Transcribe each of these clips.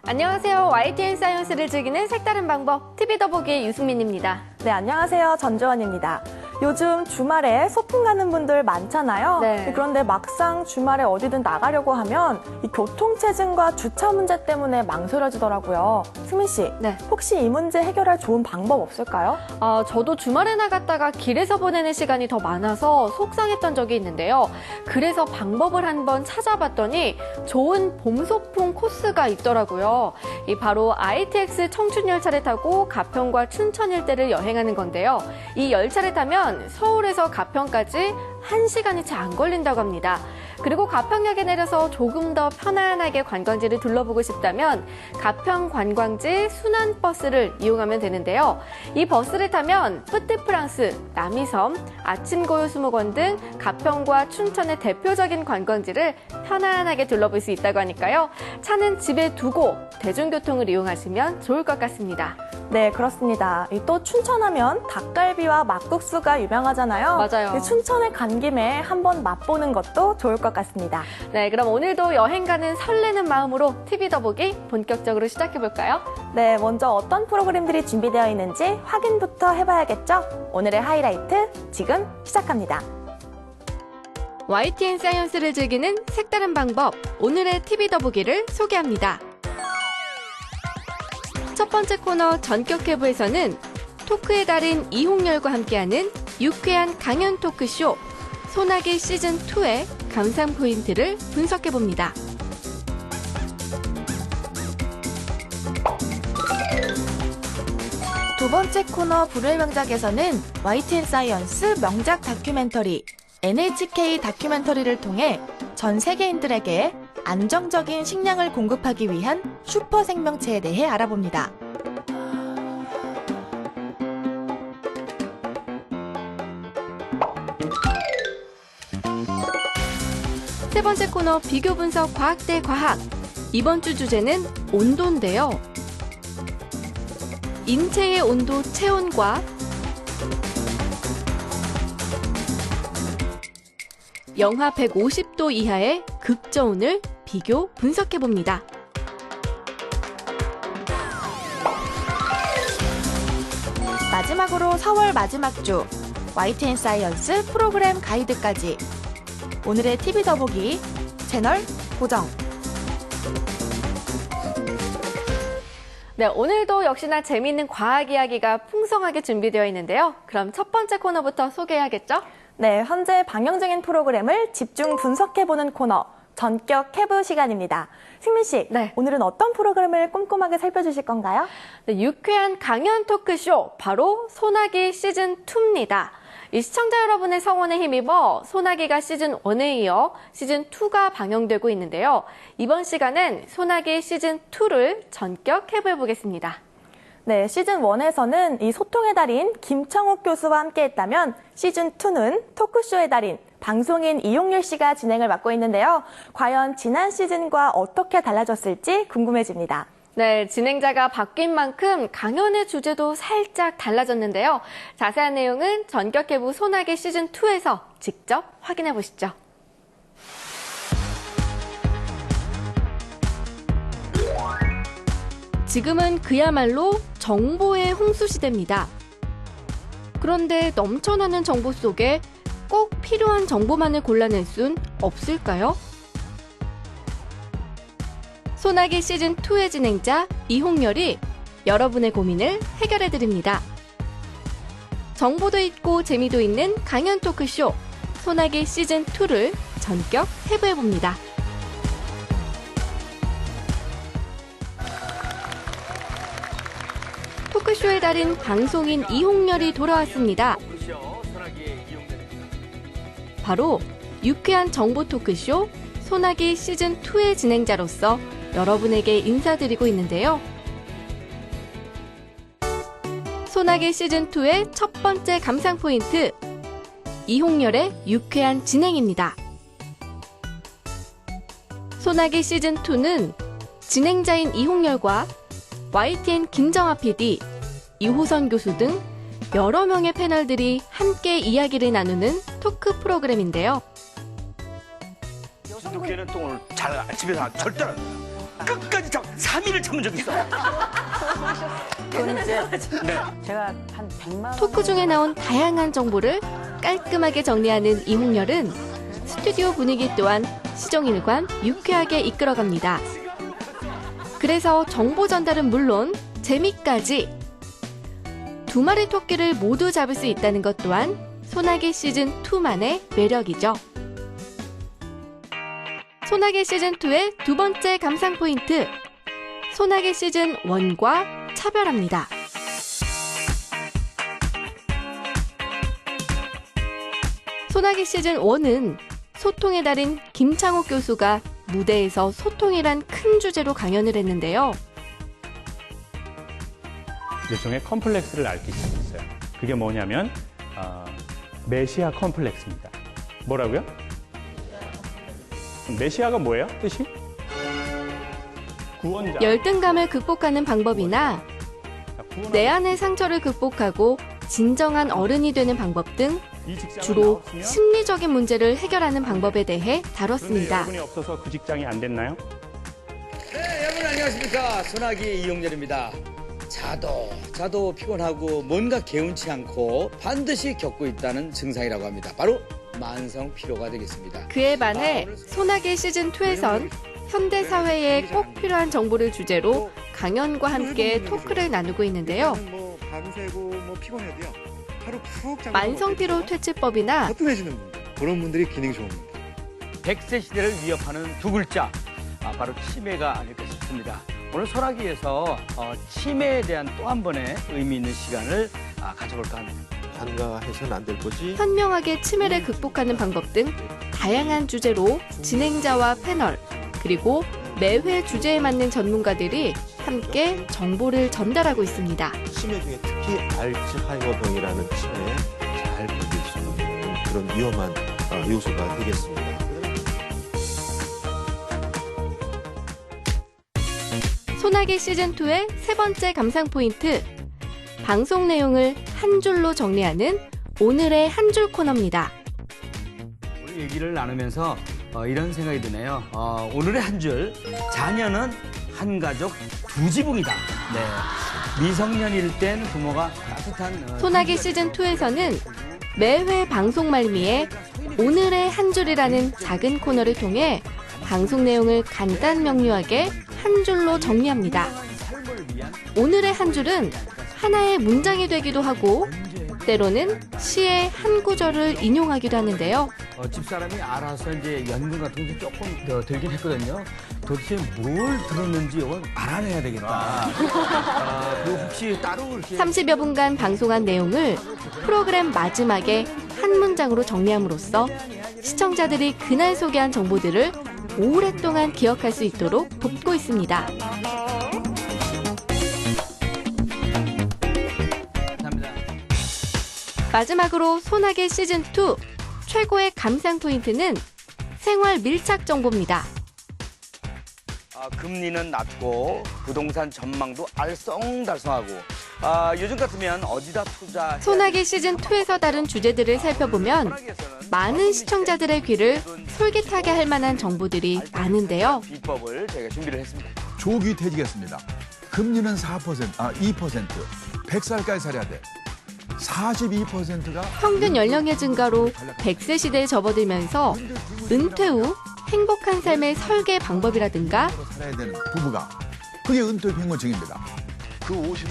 안녕하세요. YTN 사이언스를 즐기는 색다른 방법 TV 더보기의 유승민입니다. 네, 안녕하세요. 전주원입니다. 요즘 주말에 소풍 가는 분들 많잖아요. 네. 그런데 막상 주말에 어디든 나가려고 하면 이 교통체증과 주차 문제 때문에 망설여지더라고요. 승민 씨, 네. 혹시 이 문제 해결할 좋은 방법 없을까요? 저도 주말에 나갔다가 길에서 보내는 시간이 더 많아서 속상했던 적이 있는데요. 그래서 방법을 한번 찾아봤더니 좋은 봄 소풍 코스가 있더라고요. 바로 ITX 청춘열차를 타고 가평과 춘천 일대를 여행하는 건데요. 이 열차를 타면 서울에서 가평까지 1시간이 채 안 걸린다고 합니다. 그리고 가평역에 내려서 조금 더 편안하게 관광지를 둘러보고 싶다면 가평 관광지 순환버스를 이용하면 되는데요. 이 버스를 타면 뿌띠프랑스, 남이섬, 아침고요수목원 등 가평과 춘천의 대표적인 관광지를 편안하게 둘러볼 수 있다고 하니까요. 차는 집에 두고 대중교통을 이용하시면 좋을 것 같습니다. 네, 그렇습니다. 또 춘천하면 닭갈비와 막국수가 유명하잖아요. 맞아요. 춘천에 간 김에 한번 맛보는 것도 좋을 것 같습니다. 네, 그럼 오늘도 여행 가는 설레는 마음으로 TV 더보기 본격적으로 시작해볼까요? 네, 먼저 어떤 프로그램들이 준비되어 있는지 확인부터 해봐야겠죠? 오늘의 하이라이트 지금 시작합니다. YTN 사이언스를 즐기는 색다른 방법, 오늘의 TV 더보기를 소개합니다. 첫 번째 코너 전격 해부에서는 토크의 달인 이홍열과 함께하는 유쾌한 강연 토크쇼 소나기 시즌2의 감상 포인트를 분석해봅니다. 두 번째 코너 불후의 명작에서는 YTN 사이언스 명작 다큐멘터리 NHK 다큐멘터리를 통해 전 세계인들에게 안정적인 식량을 공급하기 위한 슈퍼 생명체에 대해 알아봅니다. 세 번째 코너 비교 분석 과학 대 과학. 이번 주 주제는 온도인데요. 인체의 온도 체온과 영하 150도 이하의 극저온을 비교 분석해봅니다. 마지막으로 4월 마지막 주 YTN 사이언스 프로그램 가이드까지 오늘의 TV 더보기 채널 고정. 네, 오늘도 역시나 재미있는 과학 이야기가 풍성하게 준비되어 있는데요. 그럼 첫 번째 코너부터 소개해야겠죠? 네, 현재 방영 중인 프로그램을 집중 분석해보는 코너 전격 해부 시간입니다. 승민 씨, 네. 오늘은 어떤 프로그램을 꼼꼼하게 살펴주실 건가요? 네, 유쾌한 강연 토크쇼 바로 소나기 시즌2입니다. 이 시청자 여러분의 성원에 힘입어 소나기가 시즌1에 이어 시즌2가 방영되고 있는데요. 이번 시간은 소나기 시즌2를 전격 해부해보겠습니다. 네, 시즌1에서는 이 소통의 달인 김창욱 교수와 함께했다면 시즌2는 토크쇼의 달인 방송인 이홍열 씨가 진행을 맡고 있는데요. 과연 지난 시즌과 어떻게 달라졌을지 궁금해집니다. 네, 진행자가 바뀐 만큼 강연의 주제도 살짝 달라졌는데요. 자세한 내용은 전격 해부 소나기 시즌2에서 직접 확인해 보시죠. 지금은 그야말로 정보의 홍수 시대입니다. 그런데 넘쳐나는 정보 속에 꼭 필요한 정보만을 골라낼 순 없을까요? 소나기 시즌2의 진행자 이홍열이 여러분의 고민을 해결해드립니다. 정보도 있고 재미도 있는 강연 토크쇼 소나기 시즌2를 전격 해부해봅니다. 토크쇼의 달인 방송인 이홍열이 돌아왔습니다. 바로 유쾌한 정보 토크쇼 소나기 시즌2의 진행자로서 여러분에게 인사드리고 있는데요. 소나기 시즌2의 첫 번째 감상 포인트, 이홍열의 유쾌한 진행입니다. 소나기 시즌2는 진행자인 이홍열과 YTN 김정아 PD, 이호선 교수 등 여러 명의 패널들이 함께 이야기를 나누는 토크 프로그램인데요. 여성도 걔는 똥을 잘 집에서 절대 안 놔요. 끝까지 잡 3일을 참은 적이 있어요. 그건 이제 네. 제가 한 100만 원 토크 중에 나온 다양한 정보를 깔끔하게 정리하는 이홍렬은 스튜디오 분위기 또한 시종일관 유쾌하게 이끌어갑니다. 그래서 정보 전달은 물론 재미까지 두 마리 토끼를 모두 잡을 수 있다는 것 또한 소나기 시즌2만의 매력이죠. 소나기 시즌2의 두 번째 감상 포인트, 소나기 시즌1과 차별합니다. 소나기 시즌1은 소통의 달인 김창옥 교수가 무대에서 소통이란 큰 주제로 강연을 했는데요. 일종의 컴플렉스를 앓기 시작했어요. 그게 뭐냐면 메시아 컴플렉스입니다. 뭐라고요? 메시아가 뭐예요? 뜻이? 구원자. 열등감을 극복하는 방법이나 내 안의 상처를 극복하고 진정한 어른이 되는 방법 등 이 직장을 주로 나왔으면 심리적인 문제를 해결하는 방법에 대해 그런데 다뤘습니다. 여러분이 없어서 그 직장이 안 됐나요? 네, 여러분 안녕하십니까. 소나기 이용렬입니다. 자도 피곤하고 뭔가 개운치 않고 반드시 겪고 있다는 증상이라고 합니다. 바로 만성 피로가 되겠습니다. 그에 반해 소나기 시즌2에선 현대 사회에 꼭 필요한 정보를 주제로 강연과 함께 토크를 나누고 있는데요. 뭐 밤새고 뭐 피곤해도요. 하루 푹 자고 만성피로 퇴치법이나 거뜬해지는 분들. 그런 분들이 기능이 좋은 분들. 100세 시대를 위협하는 두 글자, 바로 치매가 아닐까 싶습니다. 오늘 소나기에서 치매에 대한 또 한 번의 의미 있는 시간을 가져볼까 합니다. 간과해서는 안 될 거지. 현명하게 치매를 극복하는 방법 등 다양한 주제로 진행자와 패널, 그리고 매회 주제에 맞는 전문가들이 함께 정보를 전달하고 있습니다. 치매 중에 특히 알츠하이머병이라는 치매에 잘 견딜 수 있는 그런 위험한 요소가 되겠습니다. 소나기 시즌2의 세 번째 감상 포인트, 방송 내용을 한 줄로 정리하는 오늘의 한 줄 코너입니다. 오늘 얘기를 나누면서 이런 생각이 드네요. 오늘의 한 줄, 자녀는 한 가족 두 지붕이다. 네. 미성년일 땐 부모가 따뜻한 소나기 시즌2에서는 매회 방송 말미에 오늘의 한 줄이라는 작은 코너를 통해 방송 내용을 간단 명료하게 한 줄로 정리합니다. 오늘의 한 줄은 하나의 문장이 되기도 하고 때로는 시의 한 구절을 인용하기도 하는데요. 집사람이 알아서 이제 연금 같은 게 조금 더 들긴 했거든요. 도대체 뭘 들었는지 이건 알아내야 되겠다. 그리고 혹시 따로 이렇게 30여 분간 방송한 내용을 프로그램 마지막에 한 문장으로 정리함으로써 시청자들이 그날 소개한 정보들을 오랫동안 기억할 수 있도록 돕고 있습니다. 감사합니다. 마지막으로 소나기 시즌2 최고의 감상 포인트는 생활 밀착 정보입니다. 금리는 낮고 부동산 전망도 알쏭달쏭하고 요즘 같으면 어디다 투자 소나기 시즌2에서 다룬 주제들을 살펴보면 많은 시청자들의 귀를 솔깃하게 할 만한 정보들이 많은데요. 비법을 저희가 준비를 했습니다. 조기 퇴직했습니다. 금리는 2%, 100살까지 살아야 돼. 42%가 평균 연령의 증가로 100세 시대에 접어들면서 은퇴 후 행복한 삶의 설계 방법이라든가 살아야 되는 부부가 그게 은퇴 평균층입니다.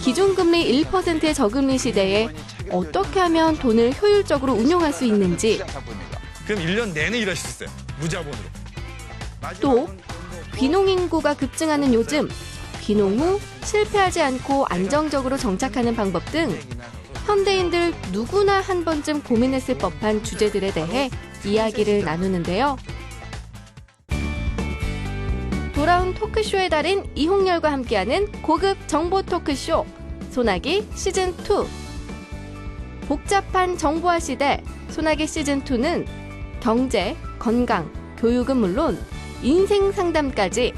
기준금리 1%의 저금리 시대에 어떻게 하면 돈을 효율적으로 운용할 수 있는지, 그럼 1년 내내 일하실 수 있어요. 무자본으로. 또 귀농 인구가 급증하는 요즘 귀농 후 실패하지 않고 안정적으로 정착하는 방법 등 현대인들 누구나 한 번쯤 고민했을 법한 주제들에 대해 이야기를 나누는데요. 돌아온 토크쇼의 달인 이홍렬과 함께하는 고급 정보 토크쇼 소나기 시즌2. 복잡한 정보화 시대 소나기 시즌2는 경제, 건강, 교육은 물론 인생 상담까지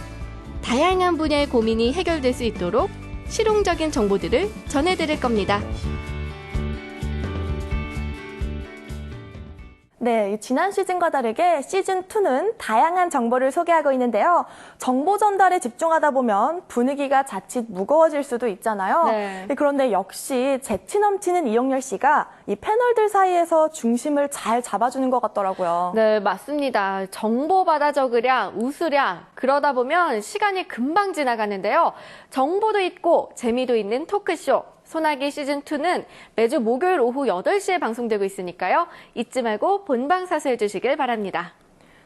다양한 분야의 고민이 해결될 수 있도록 실용적인 정보들을 전해드릴 겁니다. 네, 지난 시즌과 다르게 시즌2는 다양한 정보를 소개하고 있는데요. 정보 전달에 집중하다 보면 분위기가 자칫 무거워질 수도 있잖아요. 네. 그런데 역시 재치 넘치는 이용열 씨가 이 패널들 사이에서 중심을 잘 잡아주는 것 같더라고요. 네, 맞습니다. 정보 받아 적으랴, 웃으랴, 그러다 보면 시간이 금방 지나가는데요. 정보도 있고 재미도 있는 토크쇼. 소나기 시즌2는 매주 목요일 오후 8시에 방송되고 있으니까요. 잊지 말고 본방 사수해 주시길 바랍니다.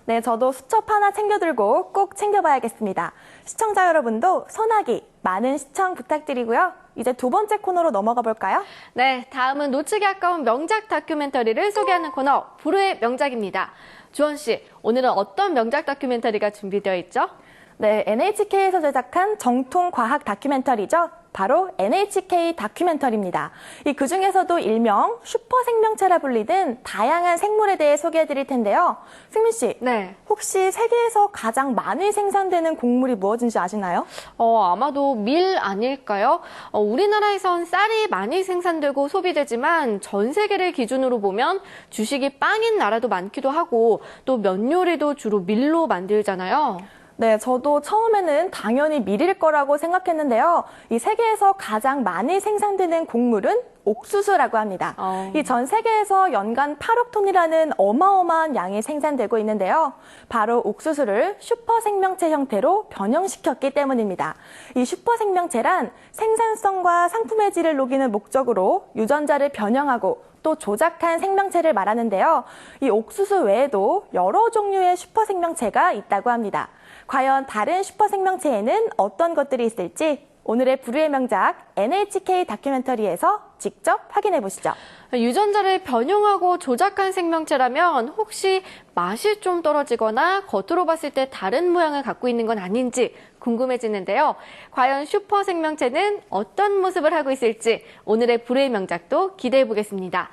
네, 저도 수첩 하나 챙겨들고 꼭 챙겨봐야겠습니다. 시청자 여러분도 소나기 많은 시청 부탁드리고요. 이제 두 번째 코너로 넘어가 볼까요? 네, 다음은 놓치기 아까운 명작 다큐멘터리를 소개하는 코너, 불후의 명작입니다. 주원 씨, 오늘은 어떤 명작 다큐멘터리가 준비되어 있죠? 네, NHK에서 제작한 정통 과학 다큐멘터리죠. 바로 NHK 다큐멘터리입니다. 그 중에서도 일명 슈퍼생명체라 불리는 다양한 생물에 대해 소개해드릴 텐데요. 승민 씨, 네. 혹시 세계에서 가장 많이 생산되는 곡물이 무엇인지 아시나요? 아마도 밀 아닐까요? 우리나라에선 쌀이 많이 생산되고 소비되지만 전 세계를 기준으로 보면 주식이 빵인 나라도 많기도 하고 또 면 요리도 주로 밀로 만들잖아요. 네, 저도 처음에는 당연히 밀일 거라고 생각했는데요. 이 세계에서 가장 많이 생산되는 곡물은 옥수수라고 합니다. 이 전 세계에서 연간 8억 톤이라는 어마어마한 양이 생산되고 있는데요. 바로 옥수수를 슈퍼생명체 형태로 변형시켰기 때문입니다. 이 슈퍼생명체란 생산성과 상품의 질을 녹이는 목적으로 유전자를 변형하고 또 조작한 생명체를 말하는데요. 이 옥수수 외에도 여러 종류의 슈퍼생명체가 있다고 합니다. 과연 다른 슈퍼생명체에는 어떤 것들이 있을지 오늘의 불후의 명작 NHK 다큐멘터리에서 직접 확인해 보시죠. 유전자를 변형하고 조작한 생명체라면 혹시 맛이 좀 떨어지거나 겉으로 봤을 때 다른 모양을 갖고 있는 건 아닌지 궁금해지는데요. 과연 슈퍼 생명체는 어떤 모습을 하고 있을지 오늘의 불후의 명작도 기대해 보겠습니다.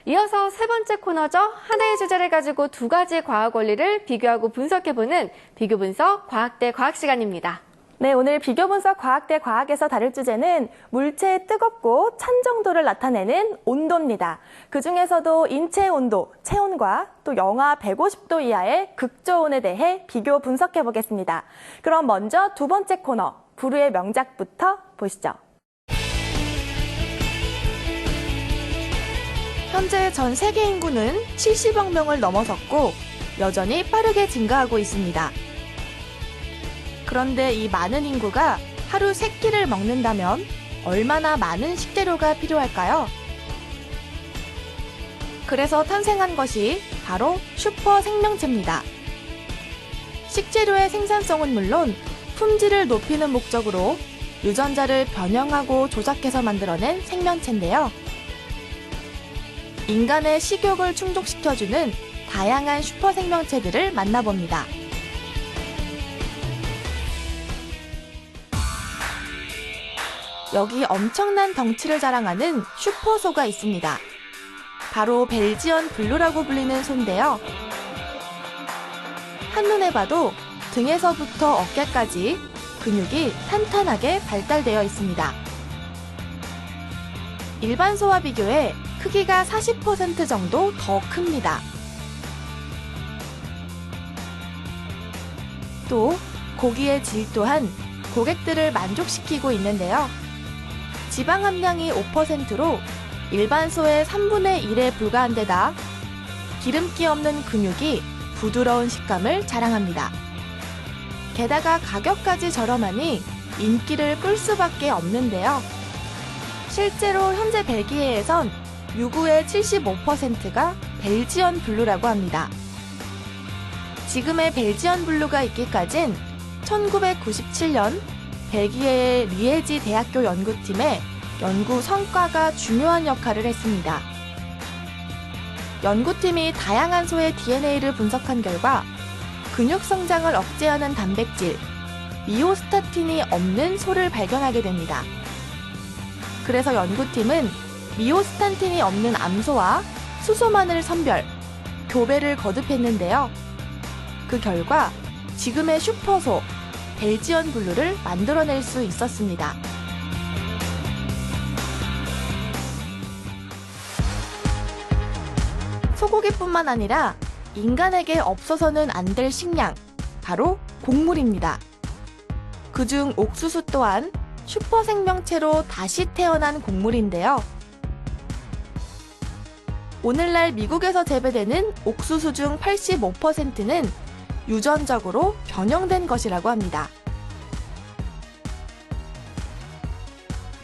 이어서 세 번째 코너죠. 하나의 주제를 가지고 두 가지 과학 원리를 비교하고 분석해보는 비교 분석 과학대 과학 시간입니다. 네, 오늘 비교 분석 과학대 과학에서 다룰 주제는 물체의 뜨겁고 찬 정도를 나타내는 온도입니다. 그중에서도 인체 온도, 체온과 또 영하 150도 이하의 극저온에 대해 비교 분석해 보겠습니다. 그럼 먼저 두 번째 코너, 불후의 명작부터 보시죠. 현재 전 세계 인구는 70억 명을 넘어섰고 여전히 빠르게 증가하고 있습니다. 그런데 이 많은 인구가 하루 3끼를 먹는다면 얼마나 많은 식재료가 필요할까요? 그래서 탄생한 것이 바로 슈퍼 생명체입니다. 식재료의 생산성은 물론 품질을 높이는 목적으로 유전자를 변형하고 조작해서 만들어낸 생명체인데요. 인간의 식욕을 충족시켜주는 다양한 슈퍼 생명체들을 만나봅니다. 여기 엄청난 덩치를 자랑하는 슈퍼소가 있습니다. 바로 벨지언 블루라고 불리는 소인데요. 한눈에 봐도 등에서부터 어깨까지 근육이 탄탄하게 발달되어 있습니다. 일반 소와 비교해 크기가 40% 정도 더 큽니다. 또 고기의 질 또한 고객들을 만족시키고 있는데요. 지방 함량이 5%로 일반 소의 3분의 1에 불과한 데다 기름기 없는 근육이 부드러운 식감을 자랑합니다. 게다가 가격까지 저렴하니 인기를 끌 수밖에 없는데요. 실제로 현재 벨기에에선 유구의 75%가 벨지언 블루라고 합니다. 지금의 벨지언 블루가 있기까진 1997년 벨기에의 리에지 대학교 연구팀의 연구 성과가 중요한 역할을 했습니다. 연구팀이 다양한 소의 DNA를 분석한 결과 근육 성장을 억제하는 단백질, 미오스타틴이 없는 소를 발견하게 됩니다. 그래서 연구팀은 미오스타틴이 없는 암소와 수소만을 선별, 교배를 거듭했는데요. 그 결과 지금의 슈퍼소, 벨지언 블루를 만들어낼 수 있었습니다. 소고기뿐만 아니라 인간에게 없어서는 안 될 식량, 바로 곡물입니다. 그중 옥수수 또한 슈퍼 생명체로 다시 태어난 곡물인데요. 오늘날 미국에서 재배되는 옥수수 중 85%는 유전적으로 변형된 것이라고 합니다.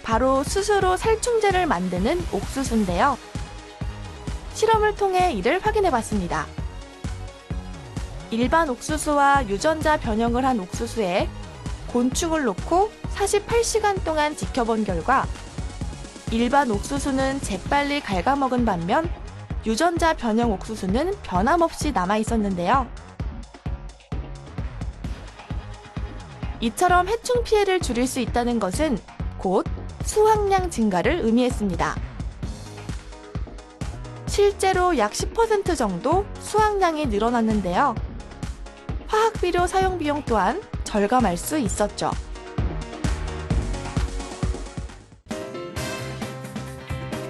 바로 스스로 살충제를 만드는 옥수수인데요. 실험을 통해 이를 확인해 봤습니다. 일반 옥수수와 유전자 변형을 한 옥수수에 곤충을 놓고 48시간 동안 지켜본 결과 일반 옥수수는 재빨리 갉아먹은 반면 유전자 변형 옥수수는 변함없이 남아 있었는데요. 이처럼 해충 피해를 줄일 수 있다는 것은 곧 수확량 증가를 의미했습니다. 실제로 약 10% 정도 수확량이 늘어났는데요. 화학비료 사용 비용 또한 절감할 수 있었죠.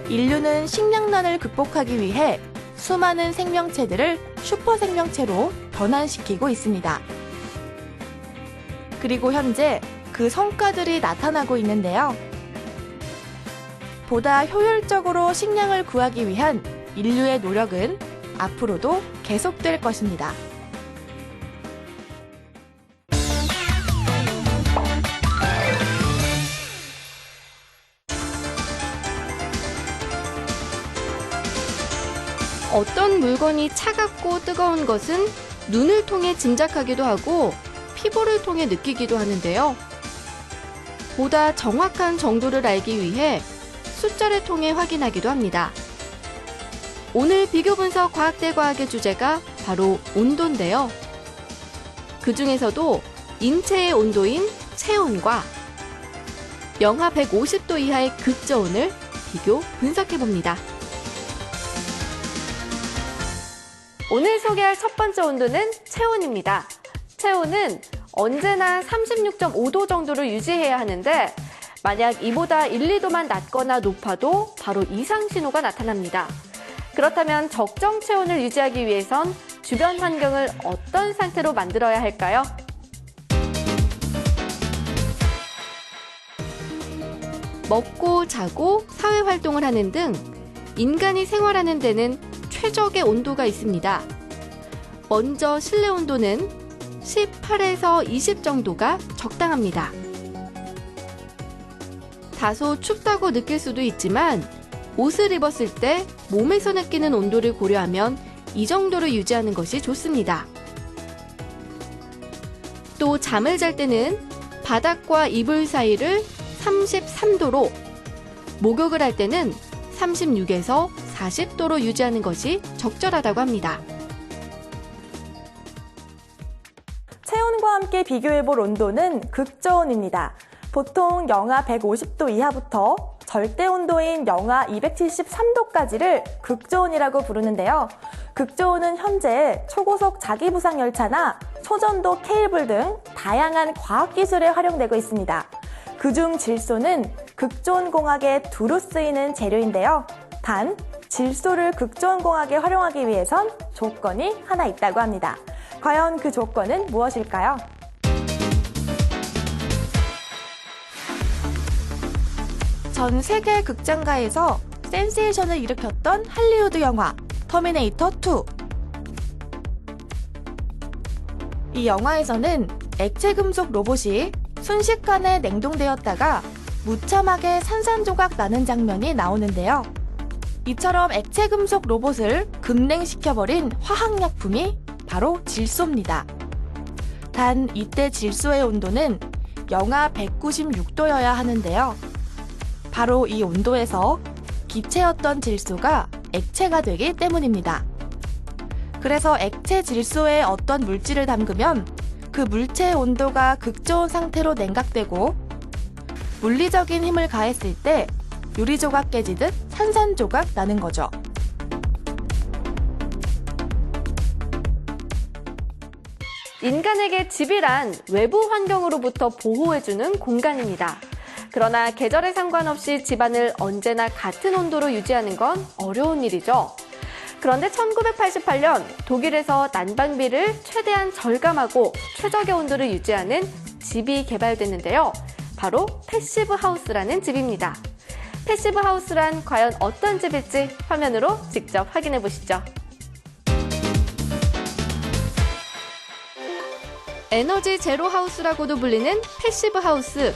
인류는 식량난을 극복하기 위해 수많은 생명체들을 슈퍼 생명체로 변환시키고 있습니다. 그리고 현재 그 성과들이 나타나고 있는데요. 보다 효율적으로 식량을 구하기 위한 인류의 노력은 앞으로도 계속될 것입니다. 어떤 물건이 차갑고 뜨거운 것은 눈을 통해 짐작하기도 하고 피부를 통해 느끼기도 하는데요. 보다 정확한 정도를 알기 위해 숫자를 통해 확인하기도 합니다. 오늘 비교분석 과학대 과학의 주제가 바로 온도인데요. 그 중에서도 인체의 온도인 체온과 영하 150도 이하의 극저온을 비교 분석해봅니다. 오늘 소개할 첫 번째 온도는 체온입니다. 체온은 언제나 36.5도 정도를 유지해야 하는데 만약 이보다 1, 2도만 낮거나 높아도 바로 이상 신호가 나타납니다. 그렇다면 적정 체온을 유지하기 위해선 주변 환경을 어떤 상태로 만들어야 할까요? 먹고 자고 사회활동을 하는 등 인간이 생활하는 데는 최적의 온도가 있습니다. 먼저 실내 온도는 18에서 20 정도가 적당합니다. 다소 춥다고 느낄 수도 있지만 옷을 입었을 때 몸에서 느끼는 온도를 고려하면 이 정도를 유지하는 것이 좋습니다. 또 잠을 잘 때는 바닥과 이불 사이를 33도로, 목욕을 할 때는 36에서 40도로 유지하는 것이 적절하다고 합니다. 체온과 함께 비교해볼 온도는 극저온입니다. 보통 영하 150도 이하부터 절대 온도인 영하 273도까지를 극저온이라고 부르는데요. 극저온은 현재 초고속 자기부상 열차나 초전도 케이블 등 다양한 과학기술에 활용되고 있습니다. 그중 질소는 극저온 공학에 두루 쓰이는 재료인데요. 단, 질소를 극저온 공학에 활용하기 위해선 조건이 하나 있다고 합니다. 과연 그 조건은 무엇일까요? 전 세계 극장가에서 센세이션을 일으켰던 할리우드 영화 터미네이터 2. 이 영화에서는 액체 금속 로봇이 순식간에 냉동되었다가 무참하게 산산조각 나는 장면이 나오는데요. 이처럼 액체 금속 로봇을 급냉시켜버린 화학약품이 바로 질소입니다. 단 이때 질소의 온도는 영하 196도여야 하는데요. 바로 이 온도에서 기체였던 질소가 액체가 되기 때문입니다. 그래서 액체 질소에 어떤 물질을 담그면 그 물체의 온도가 극저온 상태로 냉각되고 물리적인 힘을 가했을 때 유리조각 깨지듯 산산조각 나는 거죠. 인간에게 집이란 외부 환경으로부터 보호해주는 공간입니다. 그러나 계절에 상관없이 집안을 언제나 같은 온도로 유지하는 건 어려운 일이죠. 그런데 1988년 독일에서 난방비를 최대한 절감하고 최적의 온도를 유지하는 집이 개발됐는데요. 바로 패시브 하우스라는 집입니다. 패시브 하우스란 과연 어떤 집일지 화면으로 직접 확인해 보시죠. 에너지 제로 하우스라고도 불리는 패시브 하우스.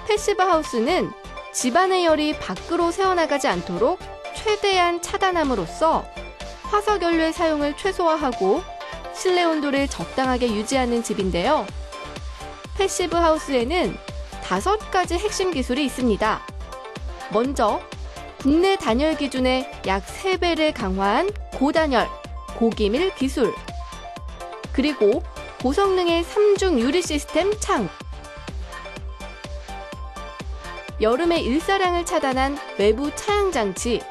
패시브 하우스는 집안의 열이 밖으로 새어나가지 않도록 최대한 차단함으로써 화석연료의 사용을 최소화하고 실내 온도를 적당하게 유지하는 집인데요. 패시브 하우스에는 5가지 핵심 기술이 있습니다. 먼저 국내 단열 기준의 약 3배를 강화한 고단열, 고기밀 기술, 그리고 고성능의 3중 유리 시스템 창, 여름의 일사량을 차단한 외부 차양 장치,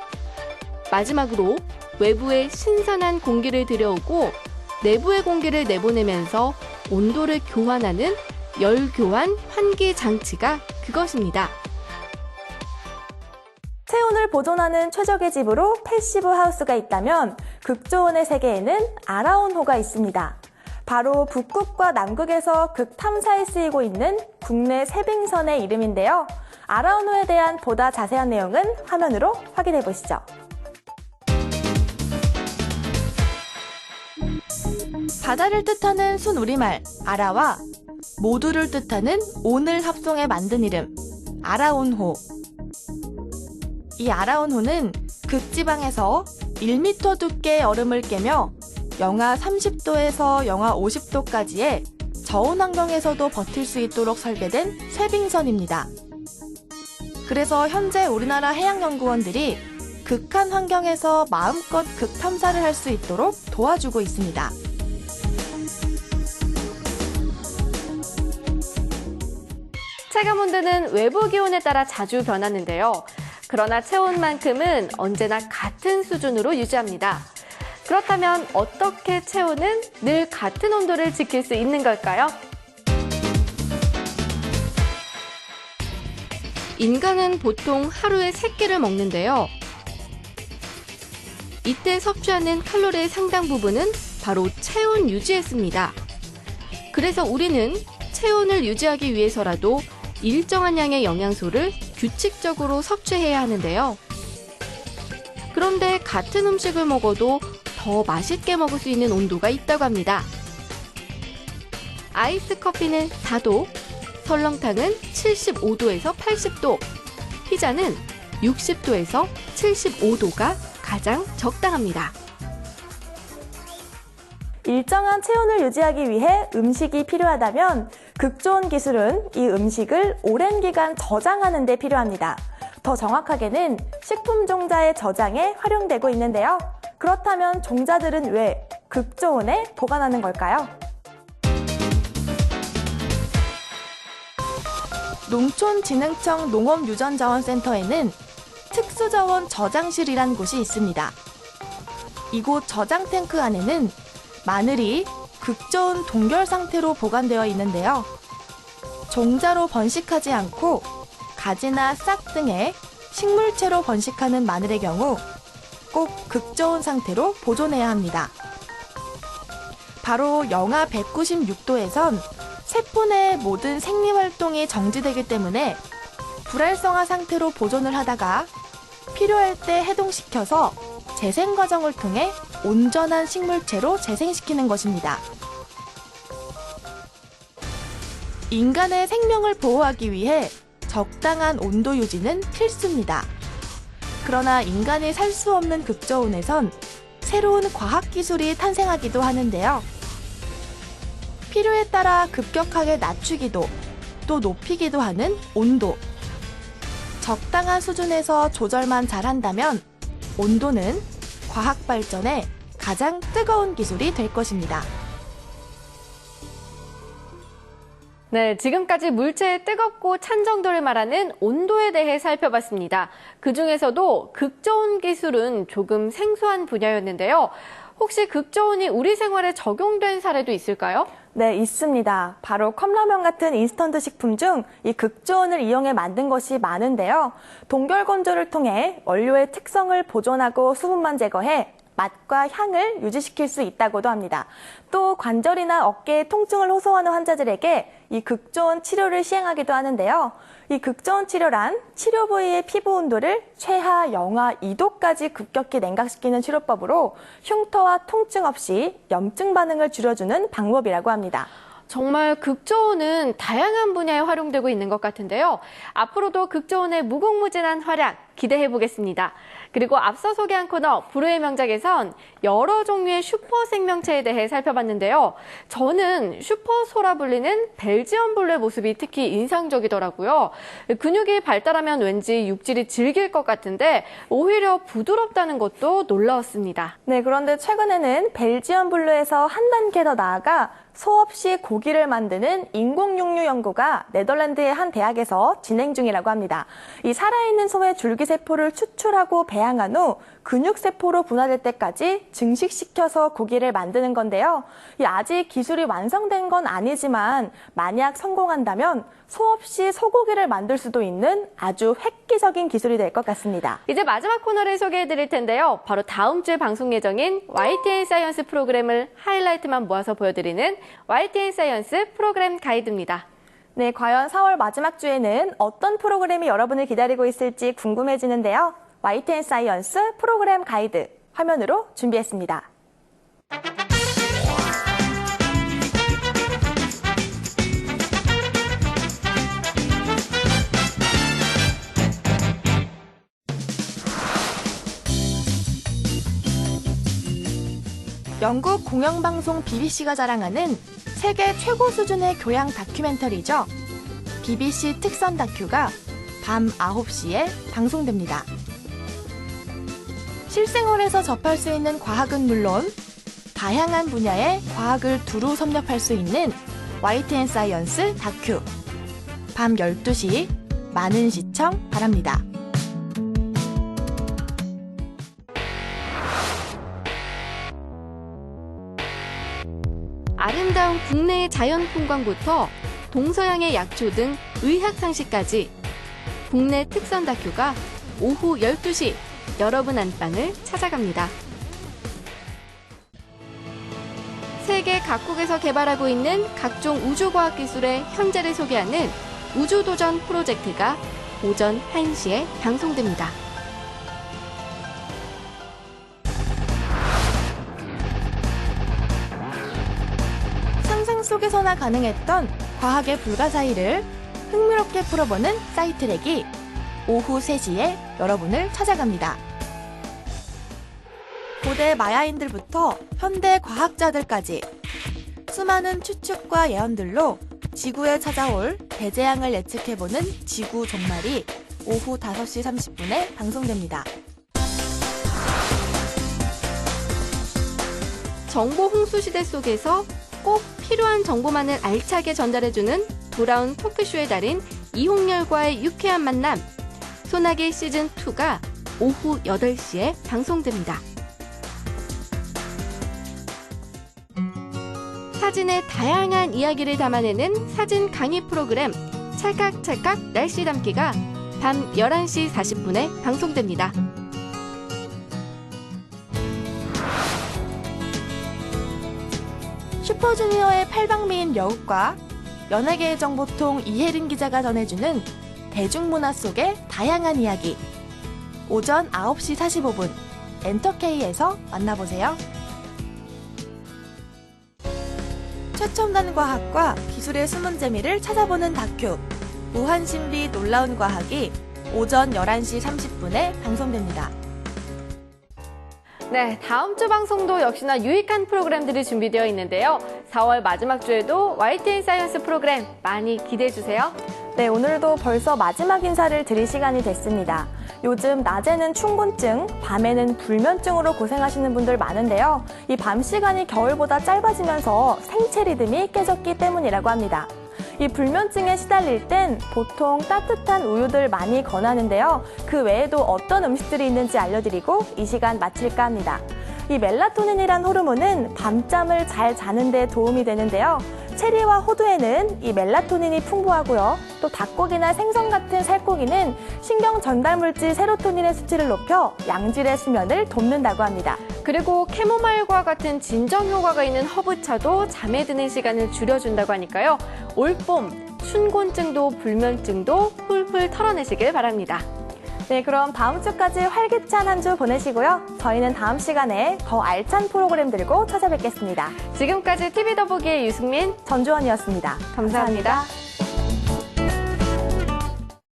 마지막으로 외부에 신선한 공기를 들여오고 내부의 공기를 내보내면서 온도를 교환하는 열 교환 환기 장치가 그것입니다. 체온을 보존하는 최적의 집으로 패시브 하우스가 있다면 극조온의 세계에는 아라온호가 있습니다. 바로 북극과 남극에서 극탐사에 쓰이고 있는 국내 세빙선의 이름인데요. 아라온호에 대한 보다 자세한 내용은 화면으로 확인해 보시죠. 바다를 뜻하는 순우리말 아라와 모두를 뜻하는 온을 합성해 만든 이름 아라온호. 이 아라온호는 극지방에서 1m 두께의 얼음을 깨며 영하 30도에서 영하 50도까지의 저온 환경에서도 버틸 수 있도록 설계된 쇠빙선입니다. 그래서 현재 우리나라 해양연구원들이 극한 환경에서 마음껏 극탐사를 할 수 있도록 도와주고 있습니다. 체감온도는 외부 기온에 따라 자주 변하는데요. 그러나 체온만큼은 언제나 같은 수준으로 유지합니다. 그렇다면 어떻게 체온은 늘 같은 온도를 지킬 수 있는 걸까요? 인간은 보통 하루에 3끼를 먹는데요. 이때 섭취하는 칼로리의 상당 부분은 바로 체온 유지에 씁니다. 그래서 우리는 체온을 유지하기 위해서라도 일정한 양의 영양소를 규칙적으로 섭취해야 하는데요. 그런데 같은 음식을 먹어도 더 맛있게 먹을 수 있는 온도가 있다고 합니다. 아이스 커피는 4도, 설렁탕은 75도에서 80도, 피자는 60도에서 75도가 가장 적당합니다. 일정한 체온을 유지하기 위해 음식이 필요하다면 극조온 기술은 이 음식을 오랜 기간 저장하는 데 필요합니다. 더 정확하게는 식품 종자의 저장에 활용되고 있는데요. 그렇다면 종자들은 왜 극조온에 보관하는 걸까요? 농촌진흥청 농업유전자원센터에는 특수저온 저장실이란 곳이 있습니다. 이곳 저장 탱크 안에는 마늘이 극저온 동결 상태로 보관되어 있는데요. 종자로 번식하지 않고 가지나 싹 등의 식물체로 번식하는 마늘의 경우 꼭 극저온 상태로 보존해야 합니다. 바로 영하 196도에선 세포 내 모든 생리활동이 정지되기 때문에 불활성화 상태로 보존을 하다가 필요할 때 해동시켜서 재생 과정을 통해 온전한 식물체로 재생시키는 것입니다. 인간의 생명을 보호하기 위해 적당한 온도 유지는 필수입니다. 그러나 인간이 살 수 없는 극저온에선 새로운 과학기술이 탄생하기도 하는데요. 필요에 따라 급격하게 낮추기도 또 높이기도 하는 온도. 적당한 수준에서 조절만 잘한다면 온도는 과학 발전의 가장 뜨거운 기술이 될 것입니다. 네, 지금까지 물체의 뜨겁고 찬 정도를 말하는 온도에 대해 살펴봤습니다. 그중에서도 극저온 기술은 조금 생소한 분야였는데요. 혹시 극저온이 우리 생활에 적용된 사례도 있을까요? 네, 있습니다. 바로 컵라면 같은 인스턴트 식품 중 이 극저온을 이용해 만든 것이 많은데요. 동결 건조를 통해 원료의 특성을 보존하고 수분만 제거해 맛과 향을 유지시킬 수 있다고도 합니다. 또 관절이나 어깨의 통증을 호소하는 환자들에게 이 극저온 치료를 시행하기도 하는데요. 이 극저온 치료란 치료 부위의 피부 온도를 최하 영하 2도까지 급격히 냉각시키는 치료법으로 흉터와 통증 없이 염증 반응을 줄여주는 방법이라고 합니다. 정말 극저온은 다양한 분야에 활용되고 있는 것 같은데요. 앞으로도 극저온의 무궁무진한 활약 기대해 보겠습니다. 그리고 앞서 소개한 코너 불후의 명작에선 여러 종류의 슈퍼 생명체에 대해 살펴봤는데요. 저는 슈퍼소라 불리는 벨지엄 블루의 모습이 특히 인상적이더라고요. 근육이 발달하면 왠지 육질이 질길 것 같은데 오히려 부드럽다는 것도 놀라웠습니다. 네, 그런데 최근에는 벨지엄 블루에서 한 단계 더 나아가 소 없이 고기를 만드는 인공육류 연구가 네덜란드의 한 대학에서 진행 중이라고 합니다. 이 살아있는 소의 줄기세포를 추출하고 배양한 후 근육세포로 분화될 때까지 증식시켜서 고기를 만드는 건데요. 아직 기술이 완성된 건 아니지만 만약 성공한다면 소 없이 소고기를 만들 수도 있는 아주 획기적인 기술이 될 것 같습니다. 이제 마지막 코너를 소개해 드릴 텐데요. 바로 다음 주에 방송 예정인 YTN 사이언스 프로그램을 하이라이트만 모아서 보여드리는 YTN 사이언스 프로그램 가이드입니다. 네, 과연 4월 마지막 주에는 어떤 프로그램이 여러분을 기다리고 있을지 궁금해지는데요. YTN 사이언스 프로그램 가이드 화면으로 준비했습니다. 영국 공영방송 BBC가 자랑하는 세계 최고 수준의 교양 다큐멘터리죠. BBC 특선 다큐가 밤 9시에 방송됩니다. 실생활에서 접할 수 있는 과학은 물론 다양한 분야의 과학을 두루 섭렵할 수 있는 YTN 사이언스 다큐. 밤 12시 많은 시청 바랍니다. 아름다운 국내의 자연 풍광부터 동서양의 약초 등 의학 상식까지 국내 특선 다큐가 오후 12시 여러분 안방을 찾아갑니다. 세계 각국에서 개발하고 있는 각종 우주과학 기술의 현재를 소개하는 우주도전 프로젝트가 오전 1시에 방송됩니다. 상상 속에서나 가능했던 과학의 불가사의를 흥미롭게 풀어보는 사이트랙이 오후 3시에 여러분을 찾아갑니다. 고대 마야인들부터 현대 과학자들까지 수많은 추측과 예언들로 지구에 찾아올 대재앙을 예측해보는 지구 종말이 오후 5시 30분에 방송됩니다. 정보 홍수 시대 속에서 꼭 필요한 정보만을 알차게 전달해주는 돌아온 토크쇼의 달인 이홍렬과의 유쾌한 만남 소나기 시즌2가 오후 8시에 방송됩니다. 사진의 다양한 이야기를 담아내는 사진 강의 프로그램 찰칵찰칵 날씨 담기가 밤 11시 40분에 방송됩니다. 슈퍼주니어의 팔방미인 여욱과 연예계의 정보통 이혜린 기자가 전해주는 대중문화 속의 다양한 이야기. 오전 9시 45분 엔터케이에서 만나보세요. 최첨단 과학과 기술의 숨은 재미를 찾아보는 다큐 무한신비 놀라운 과학이 오전 11시 30분에 방송됩니다. 네, 다음 주 방송도 역시나 유익한 프로그램들이 준비되어 있는데요. 4월 마지막 주에도 YTN 사이언스 프로그램 많이 기대해 주세요. 네, 오늘도 벌써 마지막 인사를 드릴 시간이 됐습니다. 요즘 낮에는 충곤증, 밤에는 불면증으로 고생하시는 분들 많은데요. 이 밤 시간이 겨울보다 짧아지면서 생체 리듬이 깨졌기 때문이라고 합니다. 이 불면증에 시달릴 땐 보통 따뜻한 우유들 많이 권하는데요. 그 외에도 어떤 음식들이 있는지 알려드리고 이 시간 마칠까 합니다. 이 멜라토닌이란 호르몬은 밤잠을 잘 자는 데 도움이 되는데요. 체리와 호두에는 이 멜라토닌이 풍부하고요. 또 닭고기나 생선 같은 살코기는 신경 전달 물질 세로토닌의 수치를 높여 양질의 수면을 돕는다고 합니다. 그리고 캐모마일과 같은 진정 효과가 있는 허브차도 잠에 드는 시간을 줄여준다고 하니까요. 올봄 춘곤증도 불면증도 훌훌 털어내시길 바랍니다. 네, 그럼 다음 주까지 활기찬 한 주 보내시고요. 저희는 다음 시간에 더 알찬 프로그램 들고 찾아뵙겠습니다. 지금까지 TV 더보기의 유승민, 전주원이었습니다. 감사합니다.